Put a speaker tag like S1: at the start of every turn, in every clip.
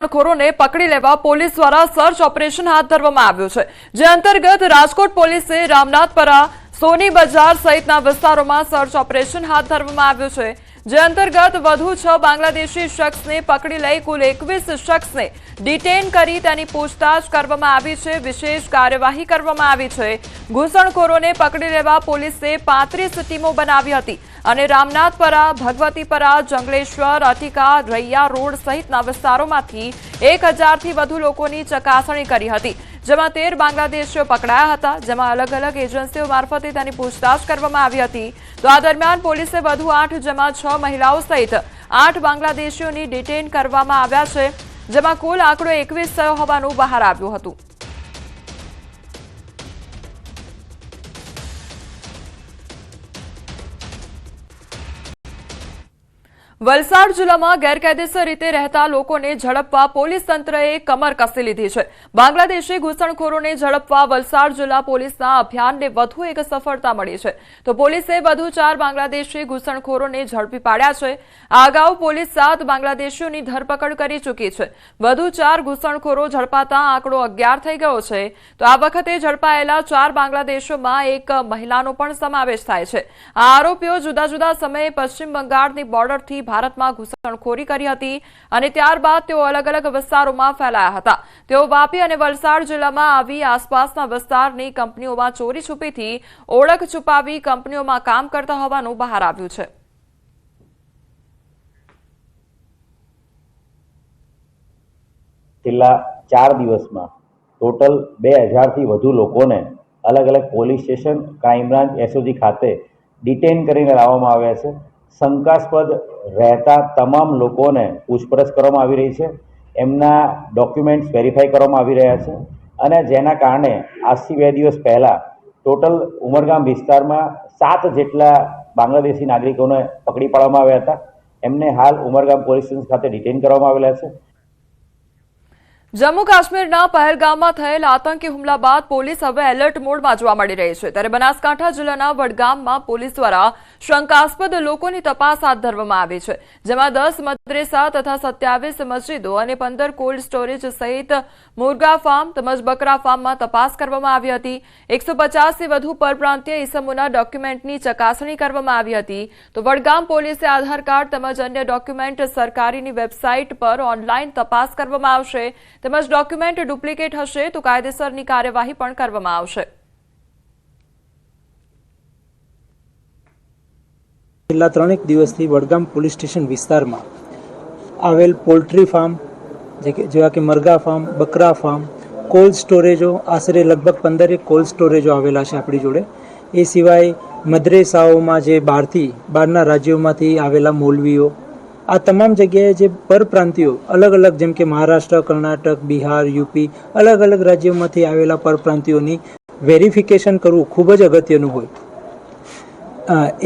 S1: ખોરોને પકડી લેવા પોલીસ દ્વારા સર્ચ ઓપરેશન હાથ ધરવામાં આવ્યું છે, જે અંતર્ગત રાજકોટ પોલીસે રામનાથપરા, સોની બજાર સહિતના વિસ્તારોમાં સર્ચ ઓપરેશન હાથ ધરવામાં આવ્યું છે, જે અંતર્ગત વધુ 6 બાંગ્લાદેશી શખ્સને પકડી લઈ કુલ 21 શખ્સને ડિટેન કરી તેની પૂછતાછ કરવામાં આવી છે. વિશેષ કાર્યવાહી કરવામાં આવી છે. ઘૂસણખોરોને પકડી લેવા પોલીસે 35 ટીમો બનાવી હતી અને રામનાથપરા, ભગવતીપરા, જંગલેશ્વર, અટિકા, રૈયા રોડ સહિતના વિસ્તારોમાંથી 1000થી વધુ લોકોની ચકાસણી કરી હતી, જેમાં 13 બાંગ્લાદેશીઓ પકડાયા હતા, જેમાં અલગ અલગ એજન્સીઓ મારફતે તેની પૂછતાછ કરવામાં આવી હતી. તો આ દરમિયાન પોલીસે વધુ 8, જેમાં 6 મહિલાઓ સહિત 8 બાંગ્લાદેશીઓની ડિટેન કરવામાં આવ્યા છે, જેમાં કુલ આંકડો 21 થયો હોવાનું બહાર આવ્યું હતું. વલસાડ જિલ્લામાં ગેરકાયદેસર રીતે રહેતા લોકોને ઝડપવા પોલીસ તંત્રએ કમર કસી લીધી છે. બાંગ્લાદેશી ઘૂસણખોરોને ઝડપવા વલસાડ જિલ્લા પોલીસના અભિયાનને વધુ એક સફળતા મળી છે. તો પોલીસે વધુ 4 બાંગ્લાદેશી ઘૂસણખોરોને ઝડપી પાડ્યા છે. આ અગાઉ પોલીસ 7 બાંગ્લાદેશીઓની ધરપકડ કરી ચૂકી છે. વધુ 4 ઘૂસણખોરો ઝડપાતા આંકડો 11 થઈ ગયો છે. તો આ વખતે ઝડપાયેલા 4 બાંગ્લાદેશોમાં એક મહિલાનો પણ સમાવેશ થાય છે. આ આરોપીઓ જુદા જુદા સમયે પશ્ચિમ બંગાળની બોર્ડરથી ભારતમાં ઘૂસણખોરી કરી હતી અને ત્યારબાદ તેઓ અલગ અલગ વિસ્તારોમાં ફેલાયા હતા. તેઓ વાપી અને વલસાડ જિલ્લામાં આવી આસપાસના વિસ્તારની કંપનીઓમાં ચોરી છુપીથી ઓળખ છુપાવી કંપનીઓમાં કામ કરતા હોવાનું બહાર આવ્યું છે.
S2: છેલ્લા 4 દિવસમાં ટોટલ 2000થી વધુ લોકોને અલગ અલગ police station, crime branch, SOG ખાતે ડિટેન કરીને લાવવામાં આવ્યા છે. શંકાસ્પદ રહેતા તમામ લોકોને પૂછપરછ કરવામાં આવી રહી છે. એમના ડોક્યુમેન્ટ્સ વેરીફાઈ કરવામાં આવી રહ્યા છે અને જેના કારણે આજથી 2 દિવસ પહેલાં ટોટલ ઉમરગામ વિસ્તારમાં 7 જેટલા બાંગ્લાદેશી નાગરિકોને પકડી પાડવામાં આવ્યા હતા. એમને હાલ ઉમરગામ પોલીસ સ્ટેશન ખાતે ડિટેન કરવામાં આવેલા છે.
S1: જમ્મુ કાશ્મીરના પહેલગામમાં થયેલ આતંકી હુમલા બાદ પોલીસ હવે એલર્ટ મોડમાં જોવા મળી રહી છે. ત્યારે બનાસકાંઠા જિલ્લાના વડગામમાં પોલીસ દ્વારા શંકાસ્પદ લોકોની તપાસ હાથ ધરવામાં આવી છે, જેમાં 10 મદ્રેસા તથા 27 મસ્જિદો અને 15 કોલ્ડ સ્ટોરેજ સહિત મુર્ગા ફાર્મ તેમજ બકરા ફાર્મમાં તપાસ કરવામાં આવી હતી. 150થી વધુ પરપ્રાંતીય ઇસમોના ડોક્યુમેન્ટની ચકાસણી કરવામાં આવી હતી. તો વડગામ પોલીસે આધાર કાર્ડ તેમજ અન્ય ડોક્યુમેન્ટ સરકારીની વેબસાઇટ પર ઓનલાઈન તપાસ કરવામાં આવશે, તેમજ ડોક્યુમેન્ટ ડુપ્લિકેટ હશે તો કાયદેસરની કાર્યવાહી પણ કરવામાં આવશે.
S3: છેલ્લા 3 દિવસથી વડગામ પોલીસ સ્ટેશન વિસ્તારમાં આવેલ પોલ્ટ્રી ફાર્મ જેવા કે મરઘા ફાર્મ, બકરા ફાર્મ, કોલ્ડ સ્ટોરેજો, આશરે લગભગ 15 કોલ્ડ સ્ટોરેજો આવેલા છે આપણી જોડે. એ સિવાય મદ્રેસાઓમાં જે બહારના રાજ્યોમાંથી આવેલા મૌલવીઓ, આ તમામ જગ્યાએ જે પરપ્રાંતિયો અલગ અલગ જેમ કે મહારાષ્ટ્ર, કર્ણાટક, બિહાર, યુપી અલગ અલગ રાજ્યોમાંથી આવેલા પરપ્રાંતિયોની વેરિફિકેશન કરવું ખૂબ જ અગત્યનું હોય.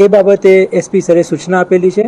S3: એ બાબતે એસપી સરે સૂચના આપેલી છે.